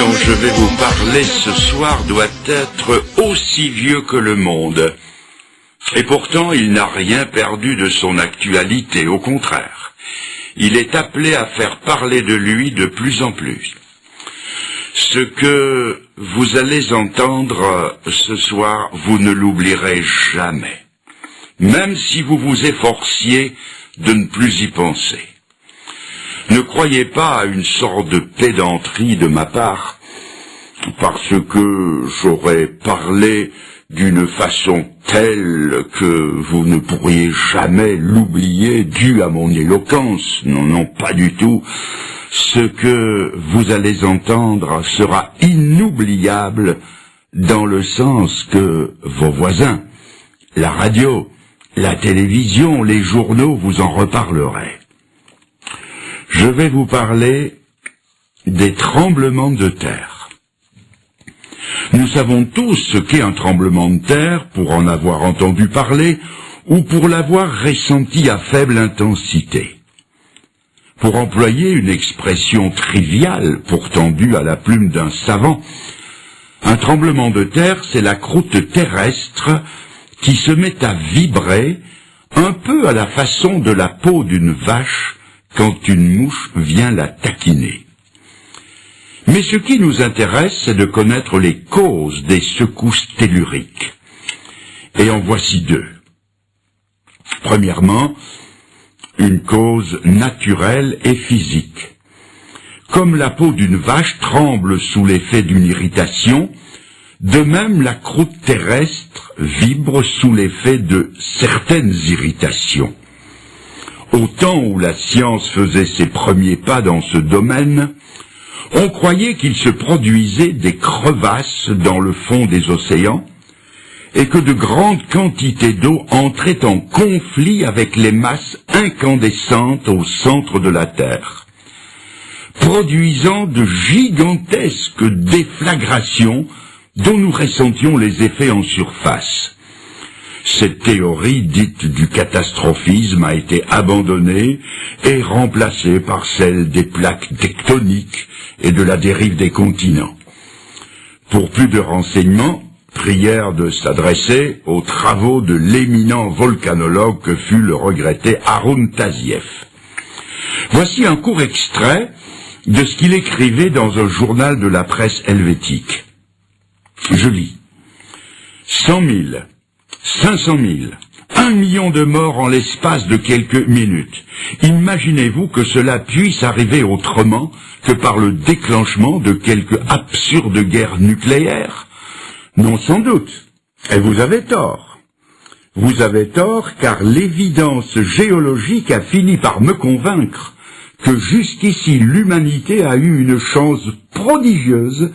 dont je vais vous parler ce soir doit être aussi vieux que le monde. Et pourtant, il n'a rien perdu de son actualité, au contraire. Il est appelé à faire parler de lui de plus en plus. Ce que vous allez entendre ce soir, vous ne l'oublierez jamais, même si vous vous efforciez de ne plus y penser. Ne croyez pas à une sorte de pédanterie de ma part, parce que j'aurais parlé d'une façon telle que vous ne pourriez jamais l'oublier dû à mon éloquence. Non, non, pas du tout. Ce que vous allez entendre sera inoubliable dans le sens que vos voisins, la radio, la télévision, les journaux vous en reparleraient. Je vais vous parler des tremblements de terre. Nous savons tous ce qu'est un tremblement de terre pour en avoir entendu parler ou pour l'avoir ressenti à faible intensité. Pour employer une expression triviale, pourtant due à la plume d'un savant, un tremblement de terre, c'est la croûte terrestre qui se met à vibrer un peu à la façon de la peau d'une vache quand une mouche vient la taquiner. Mais ce qui nous intéresse, c'est de connaître les causes des secousses telluriques. Et en voici deux. Premièrement, une cause naturelle et physique. Comme la peau d'une vache tremble sous l'effet d'une irritation, de même la croûte terrestre vibre sous l'effet de certaines irritations. Au temps où la science faisait ses premiers pas dans ce domaine, on croyait qu'il se produisait des crevasses dans le fond des océans et que de grandes quantités d'eau entraient en conflit avec les masses incandescentes au centre de la Terre, produisant de gigantesques déflagrations dont nous ressentions les effets en surface. Cette théorie dite du catastrophisme a été abandonnée et remplacée par celle des plaques tectoniques et de la dérive des continents. Pour plus de renseignements, prière de s'adresser aux travaux de l'éminent volcanologue que fut le regretté Harun Taziev. Voici un court extrait de ce qu'il écrivait dans un journal de la presse helvétique. Je lis. 100 000, 500 000, 1 million de morts en l'espace de quelques minutes. Imaginez-vous que cela puisse arriver autrement que par le déclenchement de quelque absurde guerre nucléaire? Non, sans doute. Et vous avez tort. Vous avez tort car l'évidence géologique a fini par me convaincre que jusqu'ici l'humanité a eu une chance prodigieuse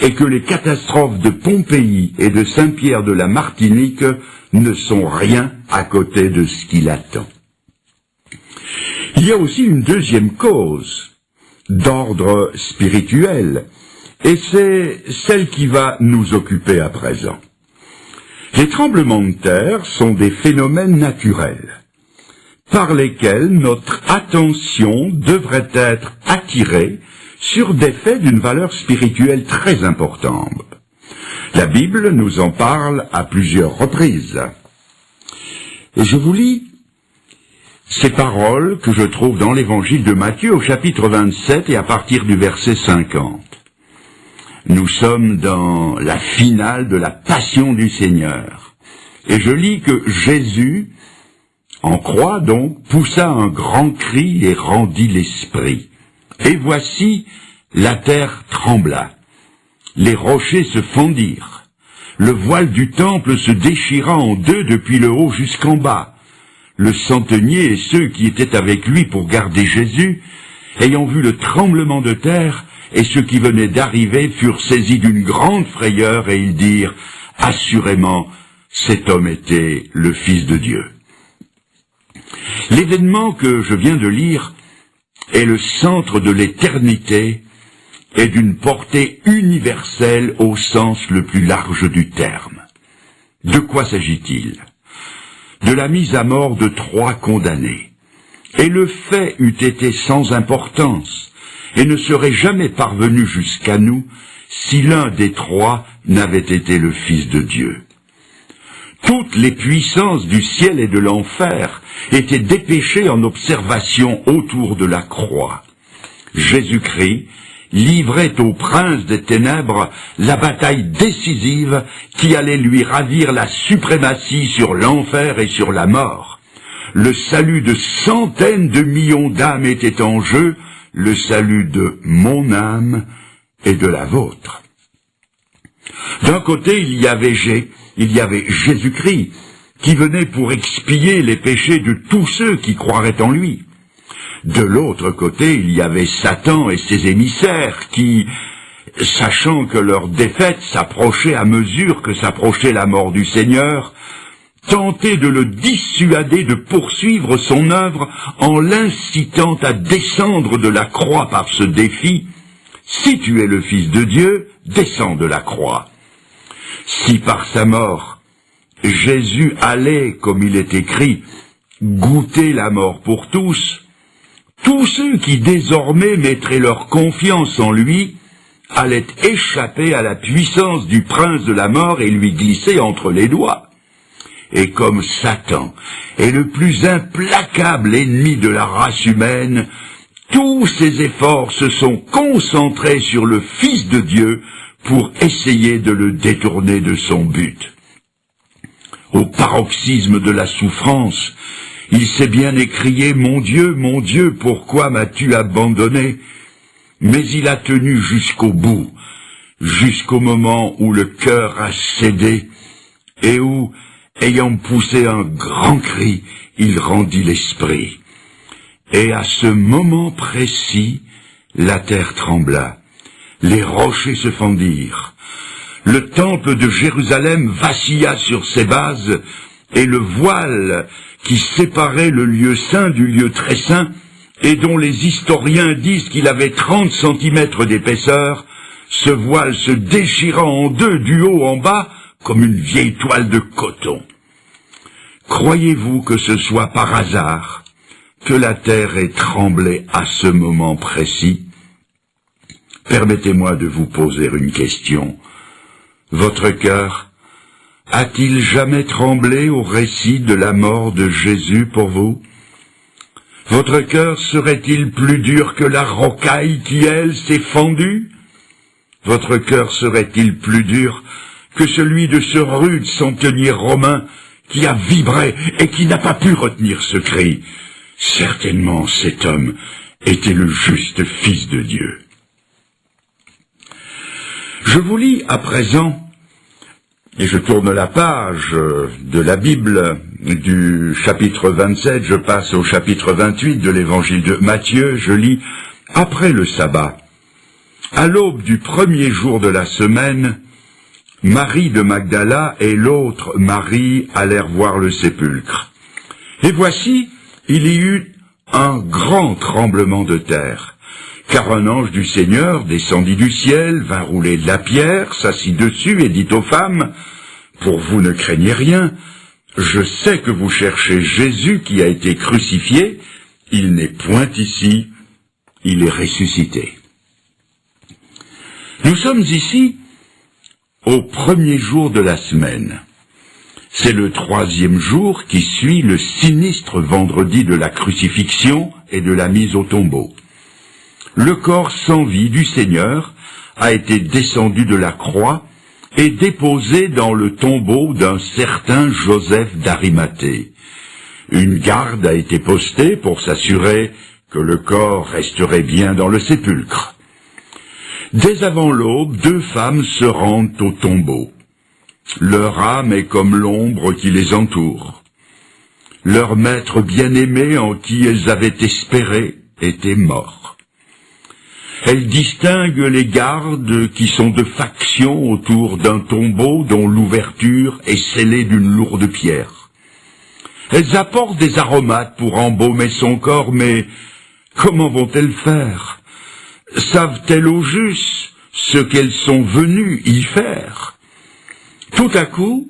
et que les catastrophes de Pompéi et de Saint-Pierre de la Martinique ne sont rien à côté de ce qui l'attend. Il y a aussi une deuxième cause, d'ordre spirituel, et c'est celle qui va nous occuper à présent. Les tremblements de terre sont des phénomènes naturels, par lesquels notre attention devrait être attirée sur des faits d'une valeur spirituelle très importante. La Bible nous en parle à plusieurs reprises. Et je vous lis ces paroles que je trouve dans l'évangile de Matthieu au chapitre 27 et à partir du verset 50. Nous sommes dans la finale de la passion du Seigneur. Et je lis que Jésus, en croix donc, poussa un grand cri et rendit l'esprit. Et voici, la terre trembla. Les rochers se fendirent. Le voile du temple se déchira en deux depuis le haut jusqu'en bas. Le centenier et ceux qui étaient avec lui pour garder Jésus, ayant vu le tremblement de terre et ceux qui venaient d'arriver, furent saisis d'une grande frayeur et ils dirent « Assurément, cet homme était le Fils de Dieu. » L'événement que je viens de lire est le centre de l'éternité et d'une portée universelle au sens le plus large du terme. De quoi s'agit-il? De la mise à mort de 3 condamnés. Et le fait eût été sans importance, et ne serait jamais parvenu jusqu'à nous si l'un des trois n'avait été le Fils de Dieu. Toutes les puissances du ciel et de l'enfer étaient dépêchées en observation autour de la croix. Jésus-Christ livrait au prince des ténèbres la bataille décisive qui allait lui ravir la suprématie sur l'enfer et sur la mort. Le salut de centaines de millions d'âmes était en jeu, le salut de mon âme et de la vôtre. D'un côté, il y avait Jésus-Christ, qui venait pour expier les péchés de tous ceux qui croiraient en lui. De l'autre côté, il y avait Satan et ses émissaires qui, sachant que leur défaite s'approchait à mesure que s'approchait la mort du Seigneur, tentaient de le dissuader de poursuivre son œuvre en l'incitant à descendre de la croix par ce défi. Si tu es le Fils de Dieu, descends de la croix. Si par sa mort, Jésus allait, comme il est écrit, goûter la mort pour tous ceux qui désormais mettraient leur confiance en lui allaient échapper à la puissance du prince de la mort et lui glisser entre les doigts. Et comme Satan est le plus implacable ennemi de la race humaine, tous ses efforts se sont concentrés sur le Fils de Dieu pour essayer de le détourner de son but. Au paroxysme de la souffrance, il s'est bien écrié « Mon Dieu, pourquoi m'as-tu abandonné ?» Mais il a tenu jusqu'au bout, jusqu'au moment où le cœur a cédé et où, ayant poussé un grand cri, il rendit l'esprit. Et à ce moment précis, la terre trembla, les rochers se fendirent, le temple de Jérusalem vacilla sur ses bases, et le voile qui séparait le lieu saint du lieu très saint, et dont les historiens disent qu'il avait 30 centimètres d'épaisseur, ce voile se déchira en deux du haut en bas, comme une vieille toile de coton. Croyez-vous que ce soit par hasard que la terre ait tremblé à ce moment précis? Permettez-moi de vous poser une question. Votre cœur a-t-il jamais tremblé au récit de la mort de Jésus pour vous? Votre cœur serait-il plus dur que la rocaille qui, elle, s'est fendue? Votre cœur serait-il plus dur que celui de ce rude centenier romain qui a vibré et qui n'a pas pu retenir ce cri? Certainement cet homme était le juste Fils de Dieu. Je vous lis à présent, et je tourne la page de la Bible du chapitre 27, je passe au chapitre 28 de l'évangile de Matthieu, je lis « Après le sabbat, à l'aube du premier jour de la semaine, Marie de Magdala et l'autre Marie allèrent voir le sépulcre. Et voici, il y eut un grand tremblement de terre, car un ange du Seigneur descendit du ciel, vint rouler de la pierre, s'assit dessus et dit aux femmes, « Pour vous ne craignez rien, je sais que vous cherchez Jésus qui a été crucifié, il n'est point ici, il est ressuscité. » Nous sommes ici au premier jour de la semaine. C'est le 3e jour qui suit le sinistre vendredi de la crucifixion et de la mise au tombeau. Le corps sans vie du Seigneur a été descendu de la croix et déposé dans le tombeau d'un certain Joseph d'Arimathée. Une garde a été postée pour s'assurer que le corps resterait bien dans le sépulcre. Dès avant l'aube, 2 femmes se rendent au tombeau. Leur âme est comme l'ombre qui les entoure. Leur maître bien-aimé en qui elles avaient espéré était mort. Elles distinguent les gardes qui sont de faction autour d'un tombeau dont l'ouverture est scellée d'une lourde pierre. Elles apportent des aromates pour embaumer son corps, mais comment vont-elles faire? Savent-elles au juste ce qu'elles sont venues y faire? Tout à coup,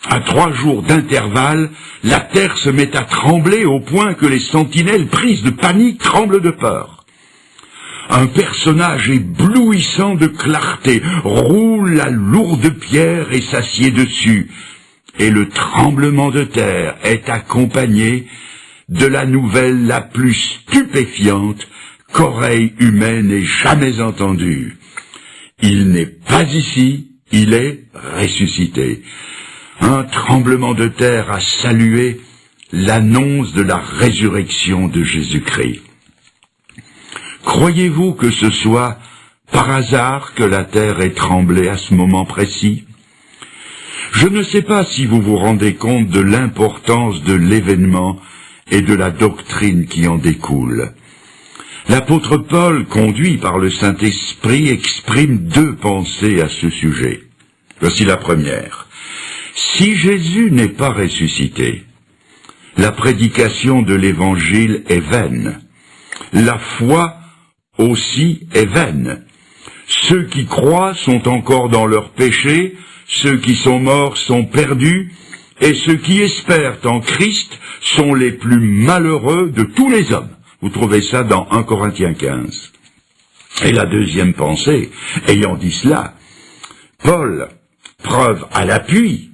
à 3 jours d'intervalle, la terre se met à trembler au point que les sentinelles prises de panique tremblent de peur. un personnage éblouissant de clarté roule la lourde pierre et s'assied dessus, et le tremblement de terre est accompagné de la nouvelle la plus stupéfiante qu'oreille humaine ait jamais entendue. Il n'est pas ici, il est ressuscité. Un tremblement de terre a salué l'annonce de la résurrection de Jésus-Christ. Croyez-vous que ce soit par hasard que la terre ait tremblé à ce moment précis? Je ne sais pas si vous vous rendez compte de l'importance de l'événement et de la doctrine qui en découle. L'apôtre Paul, conduit par le Saint-Esprit, exprime deux pensées à ce sujet. Voici la première. Si Jésus n'est pas ressuscité, la prédication de l'Évangile est vaine. La foi aussi est vaine. Ceux qui croient sont encore dans leurs péchés, ceux qui sont morts sont perdus, et ceux qui espèrent en Christ sont les plus malheureux de tous les hommes. Vous trouvez ça dans 1 Corinthiens 15. Et la deuxième pensée, ayant dit cela, Paul, preuve à l'appui,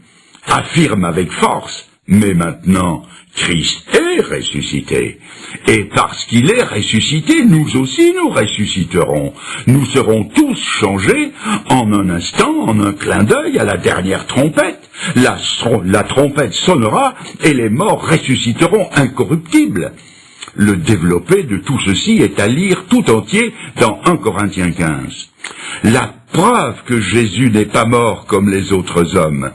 affirme avec force, mais maintenant, Christ est ressuscité. Et parce qu'il est ressuscité, nous aussi nous ressusciterons. Nous serons tous changés en un instant, en un clin d'œil, à la dernière trompette. La trompette sonnera et les morts ressusciteront incorruptibles. Le développé de tout ceci est à lire tout entier dans 1 Corinthiens 15. La preuve que Jésus n'est pas mort comme les autres hommes,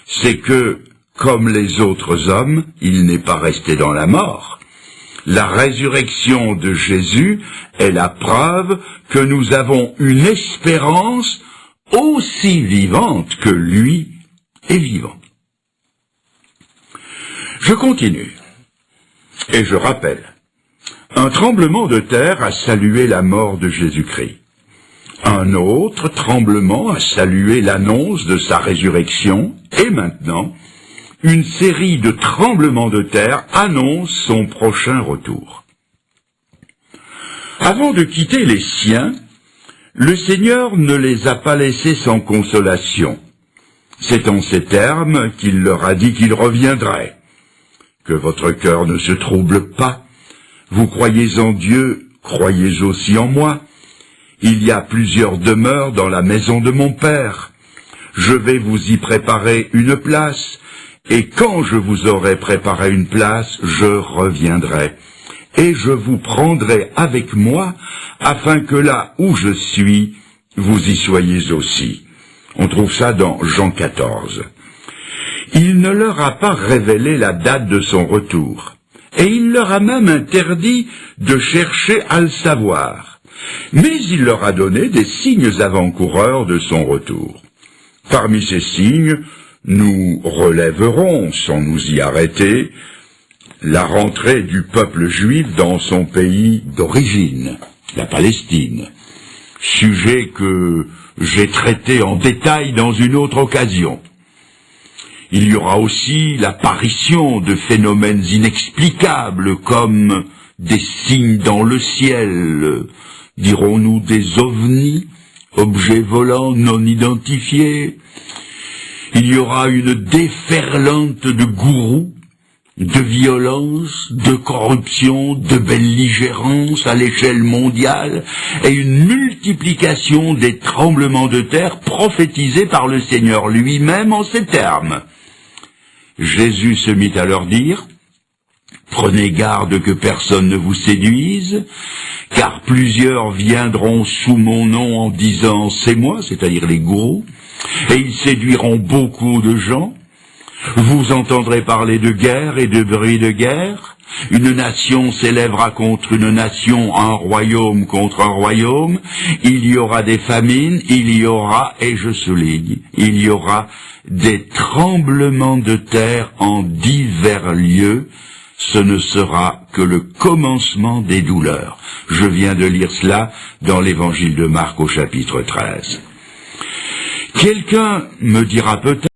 c'est que, comme les autres hommes, il n'est pas resté dans la mort. La résurrection de Jésus est la preuve que nous avons une espérance aussi vivante que lui est vivant. Je continue, et je rappelle, un tremblement de terre a salué la mort de Jésus-Christ. Un autre tremblement a salué l'annonce de sa résurrection, et maintenant, une série de tremblements de terre annonce son prochain retour. Avant de quitter les siens, le Seigneur ne les a pas laissés sans consolation. C'est en ces termes qu'il leur a dit qu'il reviendrait. Que votre cœur ne se trouble pas. Vous croyez en Dieu, croyez aussi en moi. Il y a plusieurs demeures dans la maison de mon Père. Je vais vous y préparer une place, et quand je vous aurai préparé une place, je reviendrai, et je vous prendrai avec moi, afin que là où je suis, vous y soyez aussi. On trouve ça dans Jean 14. Il ne leur a pas révélé la date de son retour, et il leur a même interdit de chercher à le savoir. Mais il leur a donné des signes avant-coureurs de son retour. Parmi ces signes, nous relèverons, sans nous y arrêter, la rentrée du peuple juif dans son pays d'origine, la Palestine, sujet que j'ai traité en détail dans une autre occasion. Il y aura aussi l'apparition de phénomènes inexplicables comme des signes dans le ciel, dirons-nous des ovnis, objets volants non identifiés. Il y aura une déferlante de gourous, de violence, de corruption, de belligérance à l'échelle mondiale et une multiplication des tremblements de terre prophétisés par le Seigneur lui-même en ces termes. Jésus se mit à leur dire, « Prenez garde que personne ne vous séduise, car plusieurs viendront sous mon nom en disant « c'est moi », c'est-à-dire les gourous, et ils séduiront beaucoup de gens. Vous entendrez parler de guerre et de bruit de guerre. Une nation s'élèvera contre une nation, un royaume contre un royaume. Il y aura des famines, il y aura, et je souligne, il y aura des tremblements de terre en divers lieux. Ce ne sera que le commencement des douleurs. Je viens de lire cela dans l'évangile de Marc au chapitre 13. Quelqu'un me dira peut-être